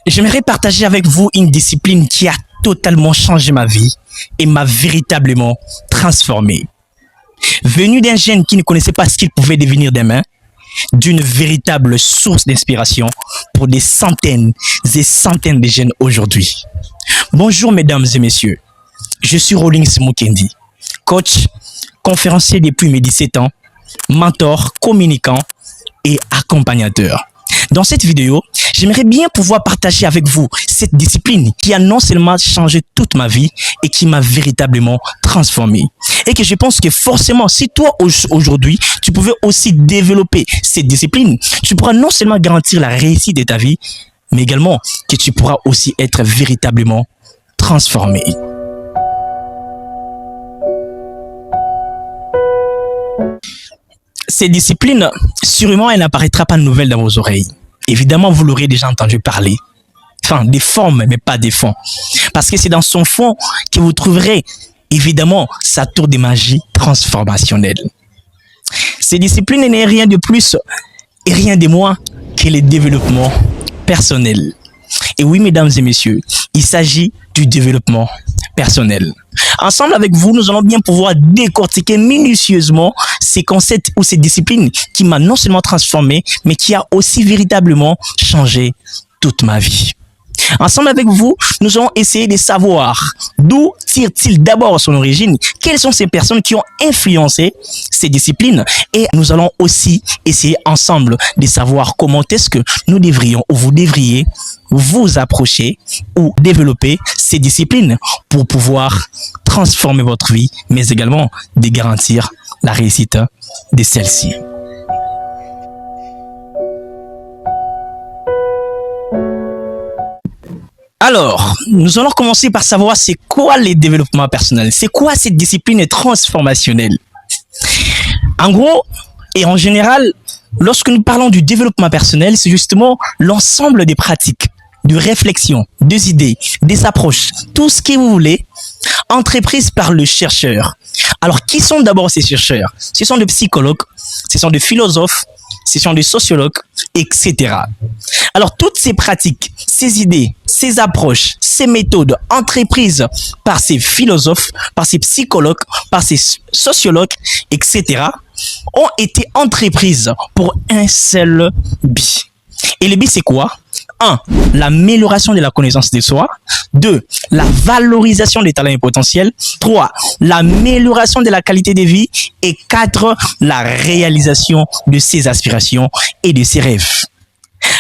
J'aimerais partager avec vous une discipline qui a totalement changé ma vie et m'a véritablement transformé. Venu d'un jeune qui ne connaissait pas ce qu'il pouvait devenir demain, d'une véritable source d'inspiration pour des centaines et centaines de jeunes aujourd'hui. Bonjour mesdames et messieurs, je suis Rawlings Mukendi, coach, conférencier depuis mes 17 ans, mentor, communicant et accompagnateur. Dans cette vidéo, j'aimerais bien pouvoir partager avec vous cette discipline qui a non seulement changé toute ma vie et qui m'a véritablement transformé. Et que je pense que forcément, si toi aujourd'hui, tu pouvais aussi développer cette discipline, tu pourras non seulement garantir la réussite de ta vie, mais également que tu pourras aussi être véritablement transformé. Cette discipline, sûrement, elle n'apparaîtra pas nouvelle dans vos oreilles. Évidemment, vous l'aurez déjà entendu parler. Enfin, des formes, mais pas des fonds. Parce que c'est dans son fond que vous trouverez, évidemment, sa tour de magie transformationnelle. Cette discipline n'est rien de plus et rien de moins que le développement personnel. Et oui, mesdames et messieurs, il s'agit du développement personnel. Ensemble avec vous, nous allons bien pouvoir décortiquer minutieusement ces concepts ou ces disciplines qui m'ont non seulement transformé, mais qui a aussi véritablement changé toute ma vie. Ensemble avec vous, nous allons essayer de savoir d'où tire-t-il d'abord son origine, quelles sont ces personnes qui ont influencé ces disciplines, et nous allons aussi essayer ensemble de savoir comment est-ce que nous devrions ou vous devriez vous approcher ou développer ces disciplines pour pouvoir transformer votre vie, mais également de garantir la réussite de celle-ci. Alors, nous allons commencer par savoir c'est quoi le développement personnel, c'est quoi cette discipline transformationnelle. En gros et en général, lorsque nous parlons du développement personnel, c'est justement l'ensemble des pratiques, de réflexion, des idées, des approches, tout ce que vous voulez, entreprise par le chercheur. Alors, qui sont d'abord ces chercheurs? Ce sont des psychologues, ce sont des philosophes, ce sont des sociologues, etc. Alors, toutes ces pratiques, ces idées, ces approches, ces méthodes entreprises par ces philosophes, par ces psychologues, par ces sociologues, etc., ont été entreprises pour un seul but. Et le but, c'est quoi? 1. L'amélioration de la connaissance de soi. 2. La valorisation des talents et potentiels. 3. L'amélioration de la qualité de vie. Et 4. La réalisation de ses aspirations et de ses rêves.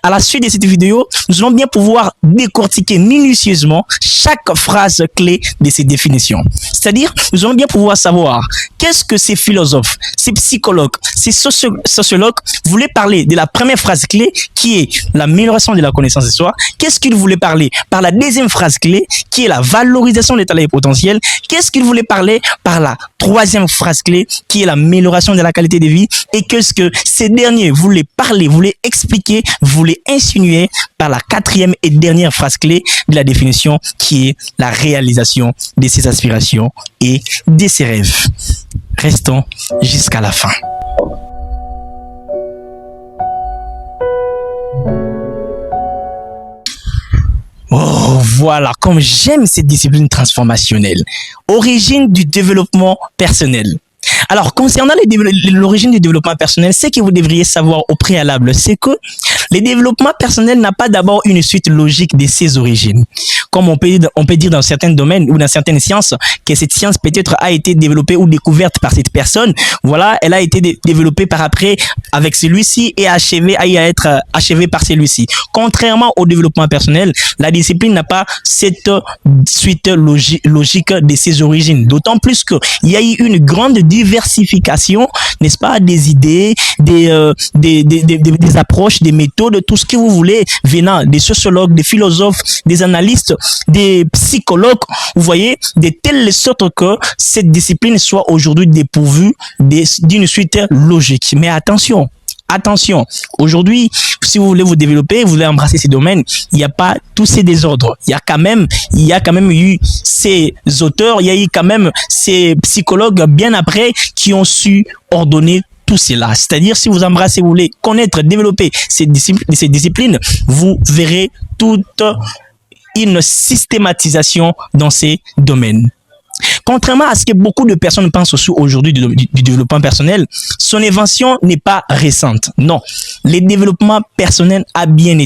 À la suite de cette vidéo, nous allons bien pouvoir décortiquer minutieusement chaque phrase clé de ces définitions. C'est-à-dire, nous allons bien pouvoir savoir qu'est-ce que ces philosophes, ces psychologues, ces sociologues voulaient parler de la première phrase clé qui est l'amélioration de la connaissance de soi. Qu'est-ce qu'ils voulaient parler par la deuxième phrase clé qui est la valorisation des talents et potentiels. Qu'est-ce qu'ils voulaient parler par la troisième phrase clé qui est l'amélioration de la qualité de vie. Et qu'est-ce que ces derniers voulaient parler, voulaient expliquer, voulaient insinuer par la quatrième et dernière phrase clé de la définition qui est la réalisation de ses aspirations et de ses rêves. Restons jusqu'à la fin. Oh, voilà, comme j'aime cette discipline transformationnelle. Origine du développement personnel. Alors, concernant l'origine du développement personnel, ce que vous devriez savoir au préalable, c'est que le développement personnel n'a pas d'abord une suite logique de ses origines. Comme on peut dire dans certains domaines ou dans certaines sciences, que cette science peut-être a été développée ou découverte par cette personne. Voilà, elle a été développée par après avec celui-ci et a être achevée par celui-ci. Contrairement au développement personnel, la discipline n'a pas cette suite logique de ses origines. D'autant plus qu'il y a eu une grande diversification, n'est-ce pas, des idées, des approches, des méthodes, tout ce que vous voulez, venant des sociologues, des philosophes, des analystes, des psychologues, vous voyez, de telle sorte que cette discipline soit aujourd'hui dépourvue d'une suite logique. Mais attention, aujourd'hui, si vous voulez vous développer, vous voulez embrasser ces domaines, il n'y a pas tous ces désordres. Il y a quand même eu ces auteurs, il y a eu quand même ces psychologues bien après qui ont su ordonner tout cela. C'est-à-dire, si vous embrassez, vous voulez connaître, développer ces disciplines, vous verrez toute une systématisation dans ces domaines. Contrairement à ce que beaucoup de personnes pensent aussi aujourd'hui du développement personnel, son invention n'est pas récente. Non, le développement personnel a bien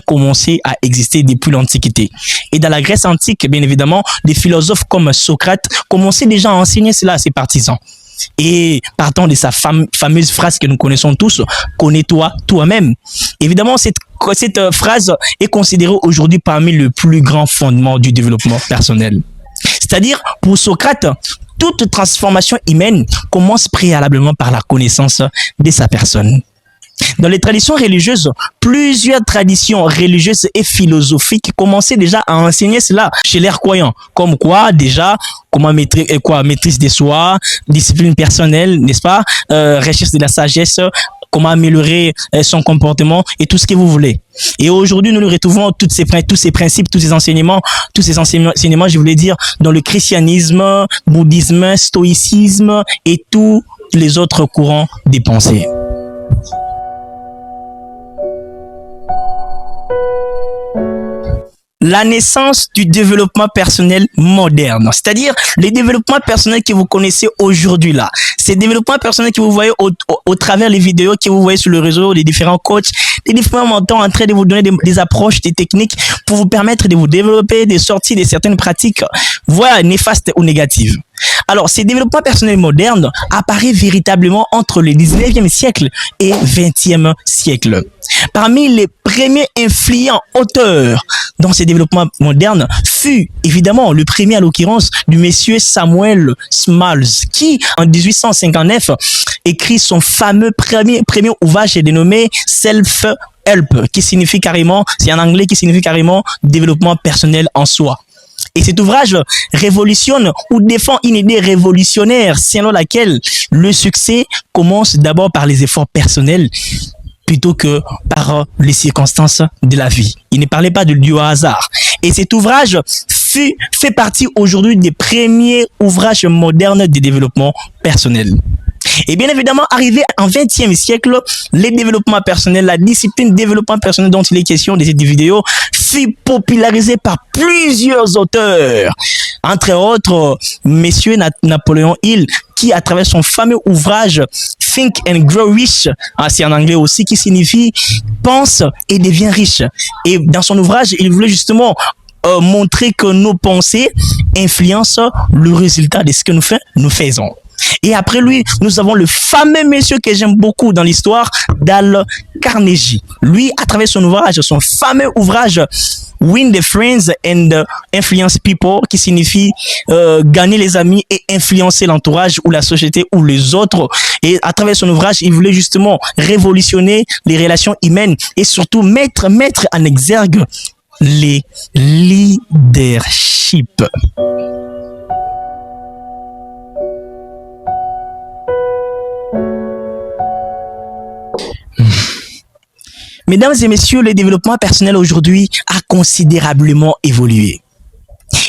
commencé à exister depuis l'Antiquité. Et dans la Grèce antique, bien évidemment, des philosophes comme Socrate commençaient déjà à enseigner cela à ses partisans. Et partant de sa fameuse phrase que nous connaissons tous, connais-toi toi-même. Évidemment, cette phrase est considérée aujourd'hui parmi les plus grands fondements du développement personnel. C'est-à-dire, pour Socrate, toute transformation humaine commence préalablement par la connaissance de sa personne. Dans les traditions religieuses, plusieurs traditions religieuses et philosophiques commençaient déjà à enseigner cela chez les croyants. Comme quoi, déjà, maîtrise de soi, discipline personnelle, n'est-ce pas, recherche de la sagesse, comment améliorer son comportement et tout ce que vous voulez. Et aujourd'hui, nous retrouvons tous ces principes, tous ces enseignements, je voulais dire, dans le christianisme, bouddhisme, stoïcisme et tous les autres courants des pensées. La naissance du développement personnel moderne, c'est-à-dire les développements personnels que vous connaissez aujourd'hui là, ces développements personnels que vous voyez au travers les vidéos que vous voyez sur le réseau, les différents coachs, les différents mentors en train de vous donner des approches, des techniques pour vous permettre de vous développer, de sortir de certaines pratiques, voilà, néfastes ou négatives. Alors, ces développements personnels modernes apparaissent véritablement entre le 19e siècle et 20e siècle. Parmi les premiers influents auteurs dans ces développements modernes fut évidemment le premier à l'occurrence du monsieur Samuel Smalls qui en 1859 écrit son fameux premier ouvrage dénommé Self-Help qui signifie carrément, c'est en anglais qui signifie carrément développement personnel en soi. Et cet ouvrage révolutionne ou défend une idée révolutionnaire selon laquelle le succès commence d'abord par les efforts personnels plutôt que par les circonstances de la vie. Il ne parlait pas du hasard. Et cet ouvrage fait partie aujourd'hui des premiers ouvrages modernes de développement personnel. Et bien évidemment, arrivé en 20e siècle, les développements personnels, la discipline développement personnel dont il est question de cette vidéo, fut popularisée par plusieurs auteurs. Entre autres, monsieur Napoléon Hill, qui à travers son fameux ouvrage Think and Grow Rich, c'est en anglais aussi, qui signifie pense et deviens riche. Et dans son ouvrage, il voulait justement montrer que nos pensées influencent le résultat de ce que nous faisons. Et après lui, nous avons le fameux monsieur que j'aime beaucoup dans l'histoire, Dale Carnegie. Lui, à travers son fameux ouvrage Win the Friends and Influence People, qui signifie gagner les amis et influencer l'entourage ou la société ou les autres. Et à travers son ouvrage, il voulait justement révolutionner les relations humaines et surtout mettre en exergue les leaderships. Mesdames et messieurs, le développement personnel aujourd'hui a considérablement évolué.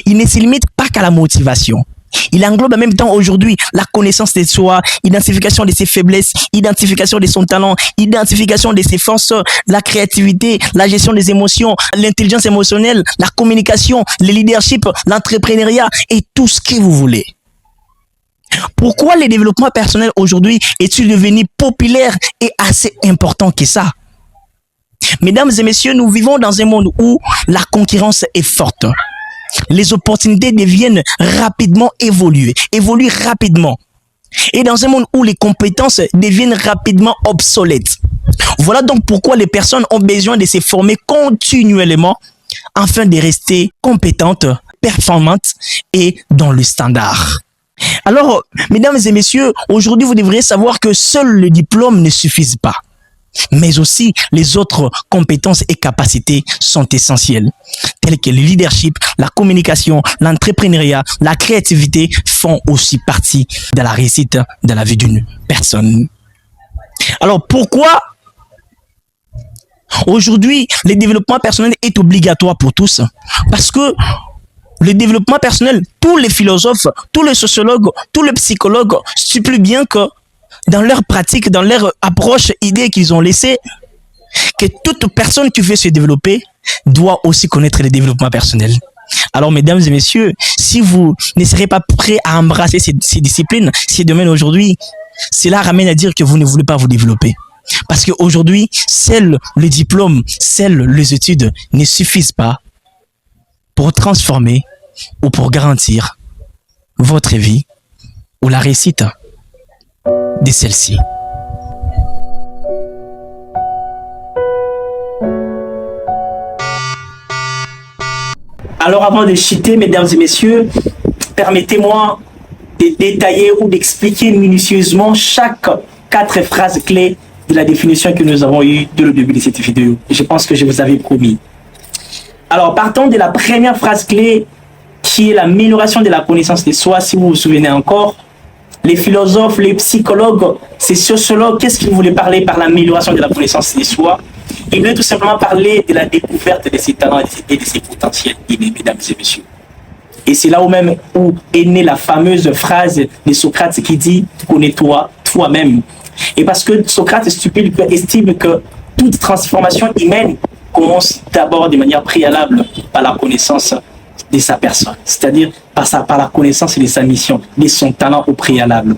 Il ne se limite pas qu'à la motivation. Il englobe en même temps aujourd'hui la connaissance de soi, identification de ses faiblesses, identification de son talent, identification de ses forces, la créativité, la gestion des émotions, l'intelligence émotionnelle, la communication, le leadership, l'entrepreneuriat et tout ce que vous voulez. Pourquoi le développement personnel aujourd'hui est-il devenu populaire et assez important que ça? Mesdames et messieurs, nous vivons dans un monde où la concurrence est forte. Les opportunités deviennent rapidement évoluent rapidement. Et dans un monde où les compétences deviennent rapidement obsolètes. Voilà donc pourquoi les personnes ont besoin de se former continuellement afin de rester compétentes, performantes et dans le standard. Alors, mesdames et messieurs, aujourd'hui, vous devriez savoir que seul le diplôme ne suffit pas. Mais aussi les autres compétences et capacités sont essentielles, telles que le leadership, la communication, l'entrepreneuriat, la créativité font aussi partie de la réussite de la vie d'une personne. Alors pourquoi aujourd'hui le développement personnel est obligatoire pour tous? Parce que le développement personnel, tous les philosophes, tous les sociologues, tous les psychologues stipulent bien que dans leur pratique, dans leur approche, idée qu'ils ont laissée, que toute personne qui veut se développer doit aussi connaître le développement personnel. Alors, mesdames et messieurs, si vous ne serez pas prêts à embrasser ces disciplines, ces domaines aujourd'hui, cela ramène à dire que vous ne voulez pas vous développer. Parce qu'aujourd'hui, seuls le diplôme, seules les études ne suffisent pas pour transformer ou pour garantir votre vie ou la réussite de celle-ci. Alors avant de chuter, mesdames et messieurs, permettez-moi de détailler ou d'expliquer minutieusement chaque 4 phrases clés de la définition que nous avons eue dès le début de cette vidéo. Je pense que je vous avais promis. Alors partons de la première phrase clé qui est l'amélioration de la connaissance de soi. Si vous vous souvenez encore, les philosophes, les psychologues, ces sociologues, qu'est-ce qu'ils voulaient parler par l'amélioration de la connaissance de soi? Ils voulaient tout simplement parler de la découverte de ses talents et de ses potentiels innés, mesdames et messieurs. Et c'est là où même où est née la fameuse phrase de Socrate qui dit « Connais-toi toi-même ». Et parce que Socrate estime que toute transformation humaine commence d'abord de manière préalable par la connaissance de sa personne, c'est-à-dire par la connaissance de sa mission, de son talent au préalable.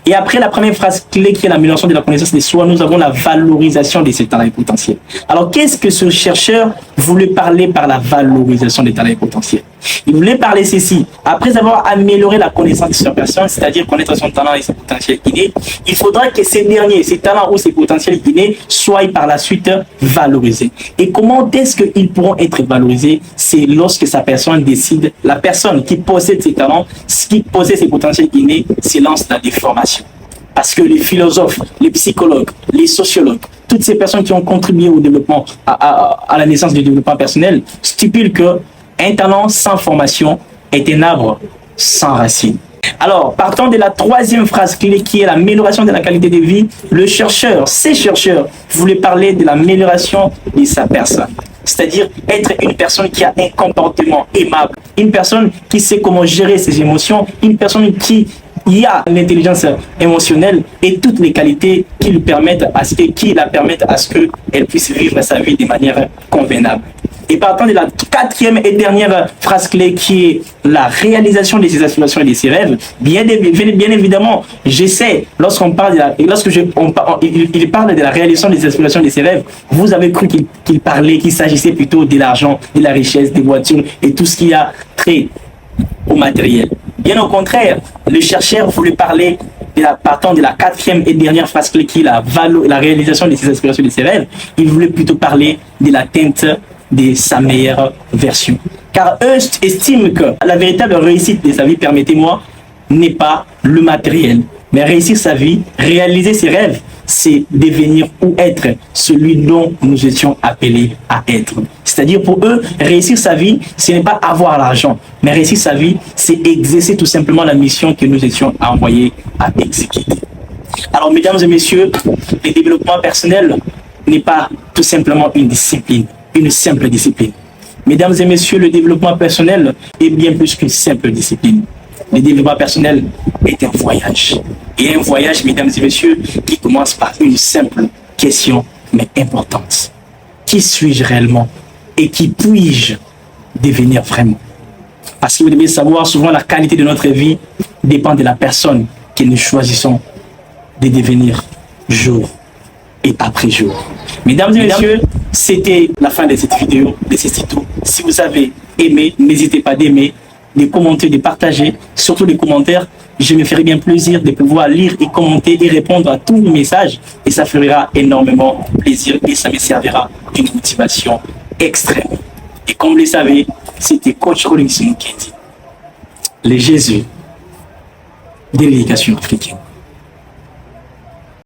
Et après la première phrase clé qui est l'amélioration de la connaissance de soi, nous avons la valorisation de ses talents et potentiels. Alors qu'est-ce que ce chercheur voulait parler par la valorisation des talents et potentiels? Il voulait parler ceci. Après avoir amélioré la connaissance de sa personne, c'est-à-dire connaître son talent et ses potentiels innés, il faudra que ces derniers, ces talents ou ces potentiels innés, soient par la suite valorisés. Et comment est-ce qu'ils pourront être valorisés? C'est lorsque sa personne décide, la personne qui possède ses talents, qui possède ses potentiels innés, se lance dans des formations. Parce que les philosophes, les psychologues, les sociologues, toutes ces personnes qui ont contribué au développement, à la naissance du développement personnel, stipulent que un talent sans formation est un arbre sans racines. Alors, partant de la troisième phrase clé qui est l'amélioration de la qualité de vie, ces chercheurs voulaient parler de l'amélioration de sa personne. C'est-à-dire être une personne qui a un comportement aimable, une personne qui sait comment gérer ses émotions, une personne qui a l'intelligence émotionnelle et toutes les qualités qui la permettent à ce qu'elle puisse vivre sa vie de manière convenable. Et partant de la quatrième et dernière phrase clé qui est la réalisation de ses aspirations et de ses rêves, bien évidemment, j'essaie, il parle de la réalisation des aspirations et de ses rêves, vous avez cru qu'il s'agissait plutôt de l'argent, de la richesse, des voitures et tout ce qui a trait au matériel. Bien au contraire, le chercheur voulait parler partant de la quatrième et dernière phrase clé qui est la réalisation de ses aspirations et de ses rêves, il voulait plutôt parler de l'atteinte de sa meilleure version. Car eux estiment que la véritable réussite de sa vie, permettez-moi, n'est pas le matériel. Mais réussir sa vie, réaliser ses rêves, c'est devenir ou être celui dont nous étions appelés à être. C'est-à-dire pour eux, réussir sa vie, ce n'est pas avoir l'argent. Mais réussir sa vie, c'est exercer tout simplement la mission que nous étions envoyés à exécuter. Alors, mesdames et messieurs, le développement personnel n'est pas tout simplement une discipline, une simple discipline. Mesdames et messieurs, le développement personnel est bien plus qu'une simple discipline. Le développement personnel est un voyage. Et un voyage, mesdames et messieurs, qui commence par une simple question, mais importante. Qui suis-je réellement? Et qui puis-je devenir vraiment? Parce que vous devez savoir, souvent la qualité de notre vie dépend de la personne que nous choisissons de devenir jour et après jour. Mesdames et messieurs, c'était la fin de cette vidéo, de ce tuto. Si vous avez aimé, n'hésitez pas d'aimer, de commenter, de partager, surtout les commentaires. Je me ferai bien plaisir de pouvoir lire et commenter et répondre à tous les messages. Et ça fera énormément plaisir et ça me servira d'une motivation extrême. Et comme vous le savez, c'était Coach Rolling Kendi, le Jésus de l'éducation africaine.